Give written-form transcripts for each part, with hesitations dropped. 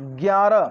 11,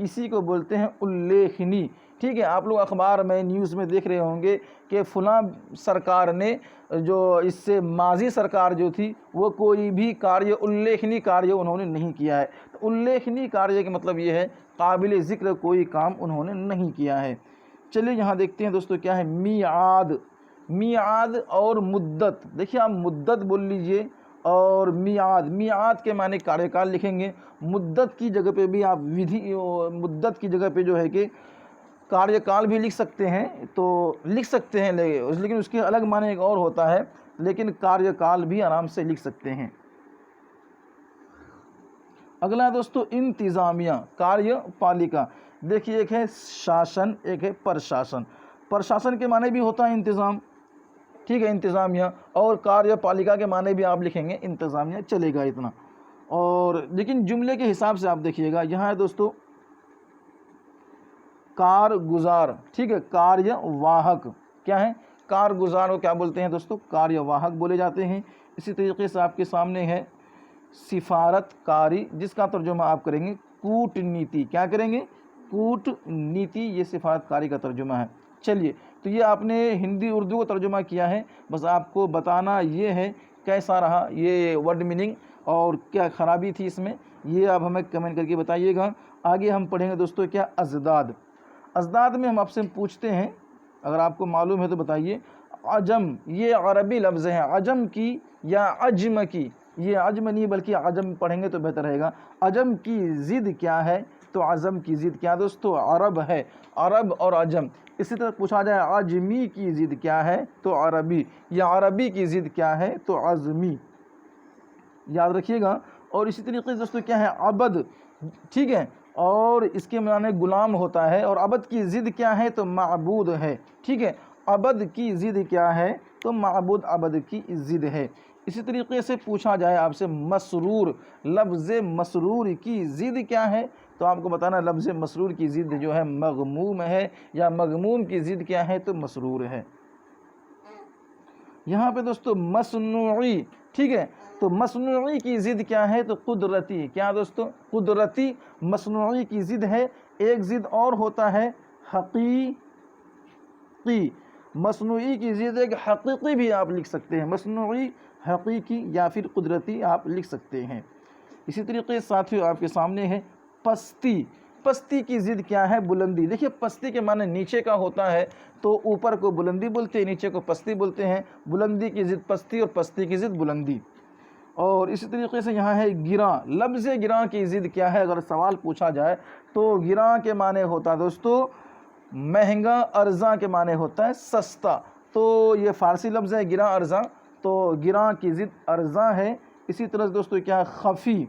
اسی کو بولتے ہیں الیکھنی، ٹھیک ہے۔ آپ لوگ اخبار میں نیوز میں دیکھ رہے ہوں گے کہ فلاں سرکار نے جو اس سے ماضی سرکار جو تھی وہ کوئی بھی کاریہ الیکھنی کاریہ انہوں نے نہیں کیا ہے۔ تو الیکھنی کاریہ کا مطلب یہ ہے قابل ذکر کوئی کام انہوں نے نہیں کیا ہے۔ چلیے یہاں دیکھتے ہیں دوستو کیا ہے میعاد، میعاد اور مدت، دیکھیے آپ مدت بول لیجئے اور میعاد، میعاد کے معنی کاریہ کال لکھیں گے، مدت کی جگہ پہ بھی آپ مدت کی جگہ پہ جو ہے کہ کاریہ کال بھی لکھ سکتے ہیں، تو لکھ سکتے ہیں لیکن اس کے الگ معنی ایک اور ہوتا ہے، لیکن کاریہ کال بھی آرام سے لکھ سکتے ہیں۔ اگلا دوستو انتظامیہ، کاریہ پالیکا، دیکھیے ایک ہے شاشن ایک ہے پرشاشن، پرشاشن کے معنی بھی ہوتا ہے انتظام، ٹھیک ہے انتظامیہ، اور کاریہ پالیکا کے معنی بھی آپ لکھیں گے انتظامیہ، چلے گا اتنا۔ اور لیکن جملے کے حساب سے آپ دیکھیے گا، یہاں ہے دوستو کارگزار، ٹھیک ہے کاریہ واہک، کیا ہے کارگزار کو کیا بولتے ہیں دوستو کاریہ واہک بولے جاتے ہیں۔ اسی طریقے سے آپ کے سامنے ہے سفارت کاری، جس کا ترجمہ آپ کریں گے کوٹ نیتی، کیا کریں گے کوٹ نیتی، یہ سفارت کاری کا ترجمہ ہے۔ چلیے تو یہ آپ نے ہندی اردو کو ترجمہ کیا ہے، بس آپ کو بتانا یہ ہے کیسا رہا یہ ورڈ میننگ اور کیا خرابی تھی اس میں، یہ آپ ہمیں کمنٹ کر کے بتائیے گا۔ آگے ہم پڑھیں گے دوستو کیا ازداد، ازداد میں ہم آپ سے پوچھتے ہیں، اگر آپ کو معلوم ہے تو بتائیے۔ عجم، یہ عربی لفظ ہے، عجم کی یا عجم کی، یہ عجم نہیں بلکہ عجم پڑھیں گے تو بہتر رہے گا۔ عجم کی ضد کیا ہے تو عجم کی ضد کیا دوستو عرب ہے، عرب اور عجم۔ اسی طرح پوچھا جائے عجمی کی ضد کیا ہے تو عربی، یا عربی کی ضد کیا ہے تو عجمی، یاد رکھیے گا۔ اور اسی طریقے سے دوستو کیا ہے عبد، ٹھیک ہے، اور اس کے معنی غلام ہوتا ہے، اور عبد کی ضد کیا ہے تو معبود ہے، ٹھیک ہے، عبد کی ضد کیا ہے تو معبود عبد کی ضد ہے۔ اسی طریقے سے پوچھا جائے آپ سے مسرور، لفظ مسرور کی ضد کیا ہے تو آپ کو بتانا لفظ مسرور کی ضد جو ہے مغموم ہے، یا مغموم کی ضد کیا ہے تو مسرور ہے۔ یہاں پہ دوستو مصنوعی، ٹھیک ہے، تو مصنوعی کی ضد کیا ہے تو قدرتی، کیا دوستو قدرتی مصنوعی کی ضد ہے۔ ایک ضد اور ہوتا ہے حقیقی، مصنوعی کی ضد ایک حقیقی بھی آپ لکھ سکتے ہیں، مصنوعی حقیقی یا پھر قدرتی آپ لکھ سکتے ہیں۔ اسی طریقے سے ساتھیوں آپ کے سامنے ہے پستی، پستی کی ضد کیا ہے بلندی، دیکھیے پستی کے معنی نیچے کا ہوتا ہے تو اوپر کو بلندی بولتے ہیں، نیچے کو پستی بولتے ہیں، بلندی کی ضد پستی اور پستی کی ضد بلندی۔ اور اسی طریقے سے یہاں ہے گراں، لفظ گراں کی ضد کیا ہے اگر سوال پوچھا جائے تو گراں کے معنی ہوتا ہے دوستو مہنگا، ارزاں کے معنی ہوتا ہے سستا، تو یہ فارسی لفظ ہے گراں ارزاں، تو گراں کی ضد ارزاں ہے۔ اسی طرح دوستو کیا ہے خفی،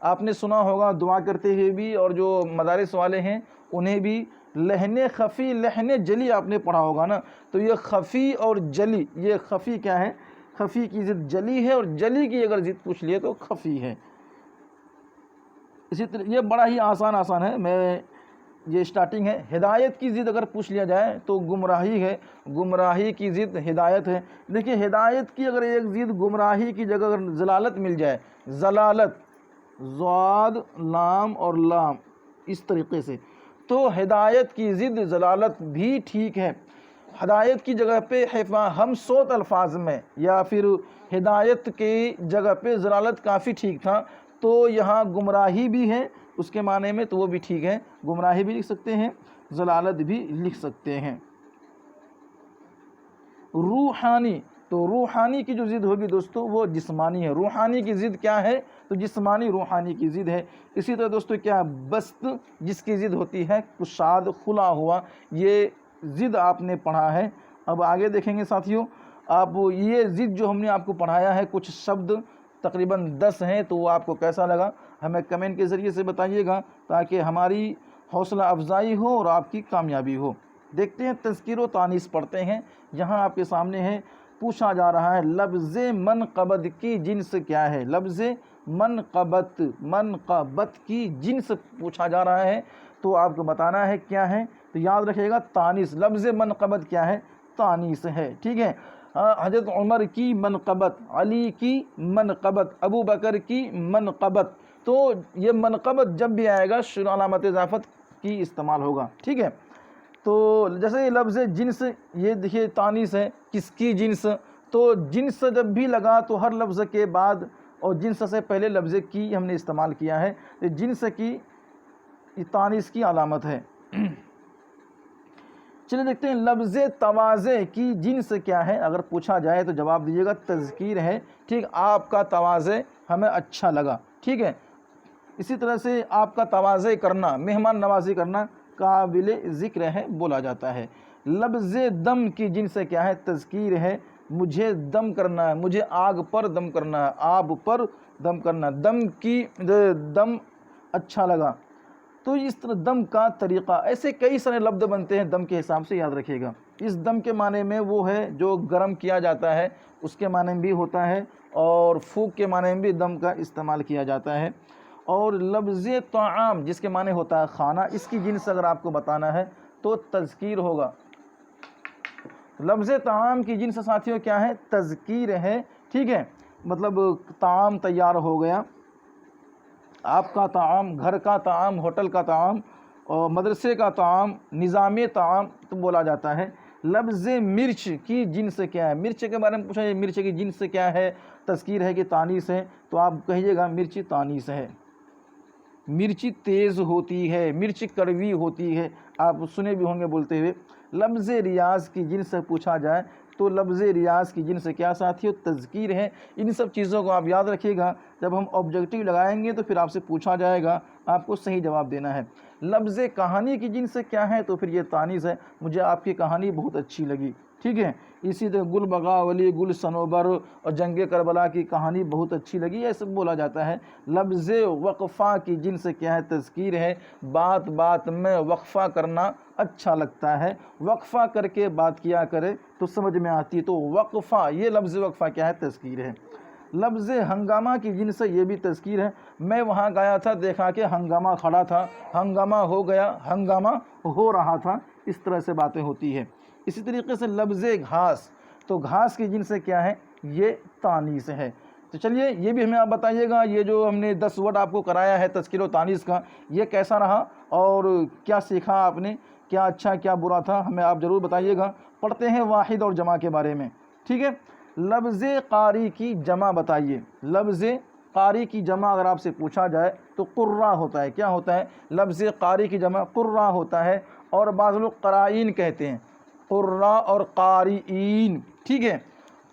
آپ نے سنا ہوگا دعا کرتے ہوئے بھی، اور جو مدارس والے ہیں انہیں بھی لہن خفی لہن جلی آپ نے پڑھا ہوگا نا، تو یہ خفی اور جلی، یہ خفی کیا ہے خفی کی ضد جلی ہے، اور جلی کی اگر ضد پوچھ لیے تو خفی ہے۔ اسی طرح یہ بڑا ہی آسان ہے، میں یہ سٹارٹنگ ہے۔ ہدایت کی ضد اگر پوچھ لیا جائے تو گمراہی ہے، گمراہی کی ضد ہدایت ہے۔ دیکھیے ہدایت کی اگر ایک ضد گمراہی کی جگہ اگر ضلالت مل جائے، ضلالت، ضاد لام اور لام اس طریقے سے، تو ہدایت کی ضد ضلالت بھی ٹھیک ہے۔ ہدایت کی جگہ پہ ہم صوت الفاظ میں یا پھر ہدایت کی جگہ پہ ضلالت کافی ٹھیک تھا، تو یہاں گمراہی بھی ہے اس کے معنی میں، تو وہ بھی ٹھیک ہے، گمراہی بھی لکھ سکتے ہیں، ضلالت بھی لکھ سکتے ہیں۔ روحانی، تو روحانی کی جو ضد ہوگی دوستو وہ جسمانی ہے، روحانی کی ضد کیا ہے تو جسمانی روحانی کی ضد ہے۔ اسی طرح دوستو کیا بست، جس کی ضد ہوتی ہے کشاد، کھلا ہوا، یہ ضد آپ نے پڑھا ہے۔ اب آگے دیکھیں گے ساتھیوں، آپ یہ ضد جو ہم نے آپ کو پڑھایا ہے کچھ شبد تقریباً 10 ہیں، تو وہ آپ کو کیسا لگا ہمیں کمنٹ کے ذریعے سے بتائیے گا، تاکہ ہماری حوصلہ افزائی ہو اور آپ کی کامیابی ہو۔ دیکھتے ہیں تذکیر و تانیث پڑھتے ہیں۔ یہاں آپ کے سامنے ہے پوچھا جا رہا ہے لفظ منقبت کی جنس کیا ہے، لفظ منقبت، منقبت کی جنس پوچھا جا رہا ہے، تو آپ کو بتانا ہے کیا ہے، تو یاد رکھیے گا تانیث، لفظ منقبت کیا ہے تانیث ہے، ٹھیک ہے۔ حضرت عمر کی منقبت، علی کی منقبت، ابو بکر کی منقبت، تو یہ منقبت جب بھی آئے گا شروع علامت اضافت کی استعمال ہوگا، ٹھیک ہے۔ تو جیسے یہ لفظ جنس، یہ دیکھیے تانیث ہے، کس کی جنس، تو جنس جب بھی لگا تو ہر لفظ کے بعد اور جنس سے پہلے لفظ کی ہم نے استعمال کیا ہے، تو جنس کی تانیث کی علامت ہے۔ چلیے دیکھتے ہیں لفظ تواضع کی جنس کیا ہے، اگر پوچھا جائے تو جواب دیجیے گا تذکیر ہے، ٹھیک، آپ کا تواضع ہمیں اچھا لگا، ٹھیک ہے۔ اسی طرح سے آپ کا تواضع کرنا، مہمان نوازی کرنا قابل ذکر ہے، بولا جاتا ہے۔ لفظ دم کی جنس کیا ہے، تذکیر ہے، مجھے دم کرنا ہے، مجھے آگ پر دم کرنا ہے، آب پر دم کرنا، دم اچھا لگا۔ تو اس طرح دم کا طریقہ، ایسے کئی سارے لفظ بنتے ہیں دم کے حساب سے، یاد رکھیے گا۔ اس دم کے معنی میں وہ ہے جو گرم کیا جاتا ہے، اس کے معنی میں بھی ہوتا ہے، اور پھونک کے معنی میں بھی دم کا استعمال کیا جاتا ہے۔ اور لفظ طعام جس کے معنی ہوتا ہے کھانا، اس کی جنس اگر آپ کو بتانا ہے تو تذکیر ہوگا۔ لفظ طعام کی جنس ساتھیوں کیا ہے، تذکیر ہے، ٹھیک ہے، مطلب طعام تیار ہو گیا، آپ کا طعام، گھر کا طعام، ہوٹل کا طعام، اور مدرسے کا طعام، نظامی طعام تو بولا جاتا ہے۔ لفظ مرچ کی جنس کیا ہے، مرچ کے بارے میں پوچھا جائے مرچ کی جنس کیا ہے، تذکیر ہے کہ تانیث ہے، تو آپ کہیے گا مرچ تانیث ہے۔ مرچی تیز ہوتی ہے، مرچ کڑوی ہوتی ہے، آپ سنے بھی ہوں گے بولتے ہوئے۔ لفظ ریاض کی جنس سے پوچھا جائے تو لفظ ریاض کی جنس کیا ساتھیو، تذکیر ہے۔ ان سب چیزوں کو آپ یاد رکھیے گا، جب ہم آبجیکٹیو لگائیں گے تو پھر آپ سے پوچھا جائے گا، آپ کو صحیح جواب دینا ہے۔ لفظ کہانی کی جنس کیا ہے، تو پھر یہ تانیث ہے، مجھے آپ کی کہانی بہت اچھی لگی، ٹھیک ہے۔ اسی طرح گل بغاولی، گل صنوبر اور جنگ کربلا کی کہانی بہت اچھی لگی، ایسا بولا جاتا ہے۔ لفظ وقفہ کی جنس کیا ہے، تذکیر ہے، بات بات میں وقفہ کرنا اچھا لگتا ہے، وقفہ کر کے بات کیا کرے تو سمجھ میں آتی ہے، تو وقفہ، یہ لفظ وقفہ کیا ہے، تذکیر ہے۔ لفظ ہنگامہ کی جنس یہ بھی تذکیر ہے، میں وہاں گیا تھا، دیکھا کہ ہنگامہ کھڑا تھا، ہنگامہ ہو گیا، ہنگامہ ہو رہا تھا، اس طرح سے باتیں ہوتی ہے۔ اسی طریقے سے لفظ گھاس، تو گھاس کی جنس کیا ہے، یہ تانیث ہے۔ تو چلیے یہ بھی ہمیں آپ بتائیے گا، یہ جو ہم نے 10 ورڈ آپ کو کرایا ہے تذکیر و تانیث کا، یہ کیسا رہا اور کیا سیکھا آپ نے، کیا اچھا کیا برا تھا، ہمیں آپ ضرور بتائیے گا۔ پڑھتے ہیں واحد اور جمع کے بارے میں، ٹھیک ہے۔ لفظ قاری کی جمع بتائیے۔ لفظ قاری کی جمع اگر آپ سے پوچھا جائے تو قراء ہوتا ہے، کیا ہوتا ہے، لفظ قاری کی جمع قراء ہوتا ہے، اور بعض لوگ قرائین کہتے ہیں، قراء اور قاریین، ٹھیک ہے۔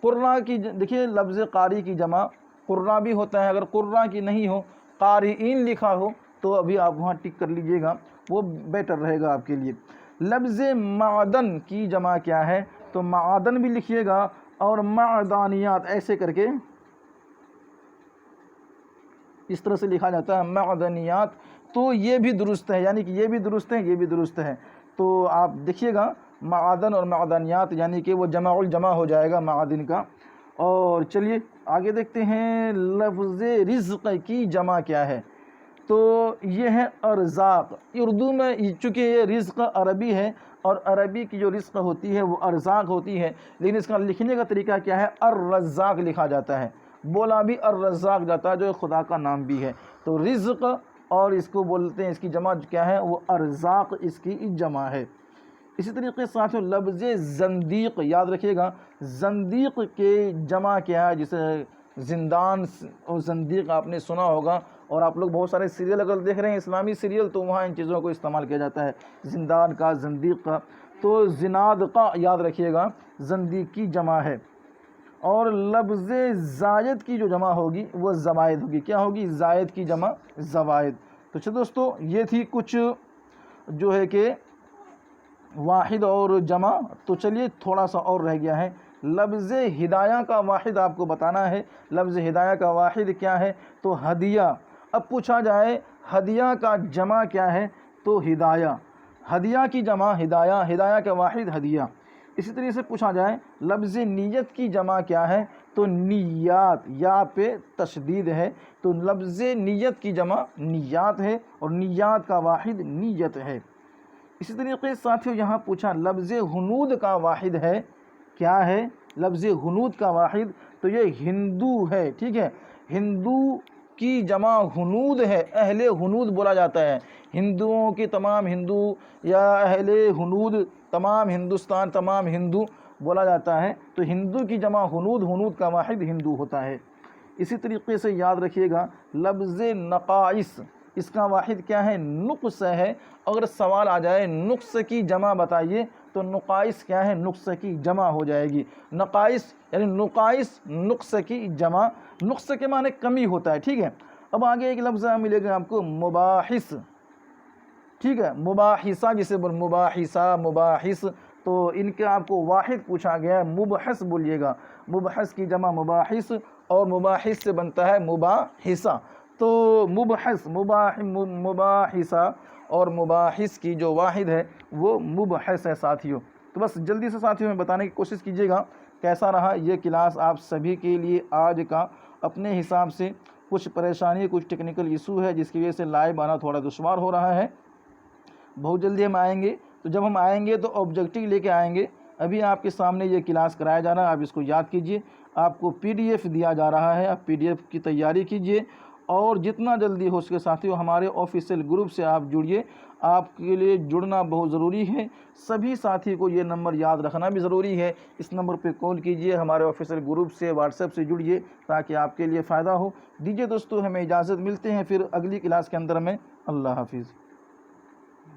قراء کی دیکھیے لفظ قاری کی جمع قراء بھی ہوتا ہے، اگر قراء کی نہیں ہو، قاریین لکھا ہو تو ابھی آپ وہاں ٹک کر لیجئے گا، وہ بیٹر رہے گا آپ کے لیے۔ لفظ معدن کی جمع کیا ہے، تو معدن بھی لکھیے گا، اور معدانیات ایسے کر کے اس طرح سے لکھا جاتا ہے، معدنیات، تو یہ بھی درست ہے، یعنی کہ یہ بھی درست ہے، یہ بھی درست ہے، تو آپ دیکھیے گا معدن اور معدنیات، یعنی کہ وہ جمع الجمع ہو جائے گا معدن کا۔ اور چلیے آگے دیکھتے ہیں لفظ رزق کی جمع کیا ہے، تو یہ ہے ارزاق۔ اردو میں چونکہ یہ رزق عربی ہے، اور عربی کی جو رزق ہوتی ہے وہ ارزاق ہوتی ہے، لیکن اس کا لکھنے کا طریقہ کیا ہے، الرزاق لکھا جاتا ہے، بولا بھی الرزاق جاتا ہے، جو خدا کا نام بھی ہے۔ تو رزق، اور اس کو بولتے ہیں، اس کی جمع کیا ہے، وہ ارزاق اس کی جمع ہے۔ اسی طریقے سے ساتھیوں لفظ زندیق یاد رکھیے گا، زندیق کے جمع کیا ہے، جسے زندان اور زندیق آپ نے سنا ہوگا، اور آپ لوگ بہت سارے سیریل اگر دیکھ رہے ہیں اسلامی سیریل تو وہاں ان چیزوں کو استعمال کیا جاتا ہے، زندان کا، زندیق کا۔ تو زنادقہ یاد رکھیے گا، زندیق کی جمع ہے۔ اور لفظ زائد کی جو جمع ہوگی وہ زوائد ہوگی، کیا ہوگی، زائد کی جمع زوائد۔ تو چلو دوستو یہ تھی کچھ جو ہے کہ واحد اور جمع، تو چلیے تھوڑا سا اور رہ گیا ہے، لفظ ہدایہ کا واحد آپ کو بتانا ہے۔ لفظ ہدایہ کا واحد کیا ہے، تو ہدیہ۔ اب پوچھا جائے ہدیہ کا جمع کیا ہے، تو ہدایہ، ہدیہ کی جمع ہدایہ، ہدایہ کا واحد ہدیہ۔ اسی طریقے سے پوچھا جائے لفظ نیت کی جمع کیا ہے، تو نیات، یا پہ تشدید ہے، تو لفظ نیت کی جمع نیات ہے، اور نیات کا واحد نیت ہے۔ اسی طریقے سے ساتھیوں یہاں پوچھا لفظ ہنود کا واحد ہے، کیا ہے، لفظ ہنود کا واحد، تو یہ ہندو ہے، ٹھیک ہے۔ ہندو کی جمع ہنود ہے، اہل ہنود بولا جاتا ہے۔ ہندوؤں کی تمام ہندو یا اہل ہنود، تمام ہندوستان، تمام ہندو بولا جاتا ہے۔ تو ہندو کی جمع ہنود، ہنود کا واحد ہندو ہوتا ہے۔ اسی طریقے سے یاد رکھیے گا لفظ نقائص، اس کا واحد کیا ہے؟ نقص ہے۔ اگر سوال آ جائے نقص کی جمع بتائیے تو نقائص کیا ہے؟ نقص کی جمع ہو جائے گی۔ نقائص یعنی نقائص نقص کی جمع، نقص کے معنی کمی ہوتا ہے، ٹھیک ہے۔ اب آگے ایک لفظ ملے گا آپ کو مباحث، ٹھیک ہے، مباحثہ جسے بول، مباحثہ، مباحث، تو ان کے آپ کو واحد پوچھا گیا ہے، مبحث بولیے گا۔ مبحث کی جمع مباحث، اور مباحث سے بنتا ہے مباحثہ۔ تو مبحث، مباحثہ اور مباحث کی جو واحد ہے وہ مبحث ہے ساتھیوں۔ تو بس جلدی سے ساتھیوں میں بتانے کی کوشش کیجیے گا کیسا رہا یہ کلاس آپ سبھی کے لیے آج کا۔ اپنے حساب سے کچھ پریشانی، کچھ ٹیکنیکل ایشو ہے جس کی وجہ سے لائیو آنا تھوڑا دشوار ہو رہا ہے۔ بہت جلدی ہم آئیں گے، تو جب ہم آئیں گے تو آبجیکٹیو لے کے آئیں گے۔ ابھی آپ کے سامنے یہ کلاس کرایا جا رہا ہے، آپ اس کو یاد کیجئے۔ آپ کو پی ڈی ایف دیا جا رہا ہے، آپ پی ڈی ایف کی تیاری کیجئے، اور جتنا جلدی ہو سکے ساتھیوں ہمارے آفیشیل گروپ سے آپ جڑیے۔ آپ کے لیے جڑنا بہت ضروری ہے۔ سبھی ساتھی کو یہ نمبر یاد رکھنا بھی ضروری ہے۔ اس نمبر پہ کال کیجئے، ہمارے آفیشیل گروپ سے، واٹس ایپ سے جڑیے تاکہ آپ کے لیے فائدہ ہو۔ دیجئے دوستو ہمیں اجازت، ملتے ہیں پھر اگلی کلاس کے اندر میں۔ اللہ حافظ۔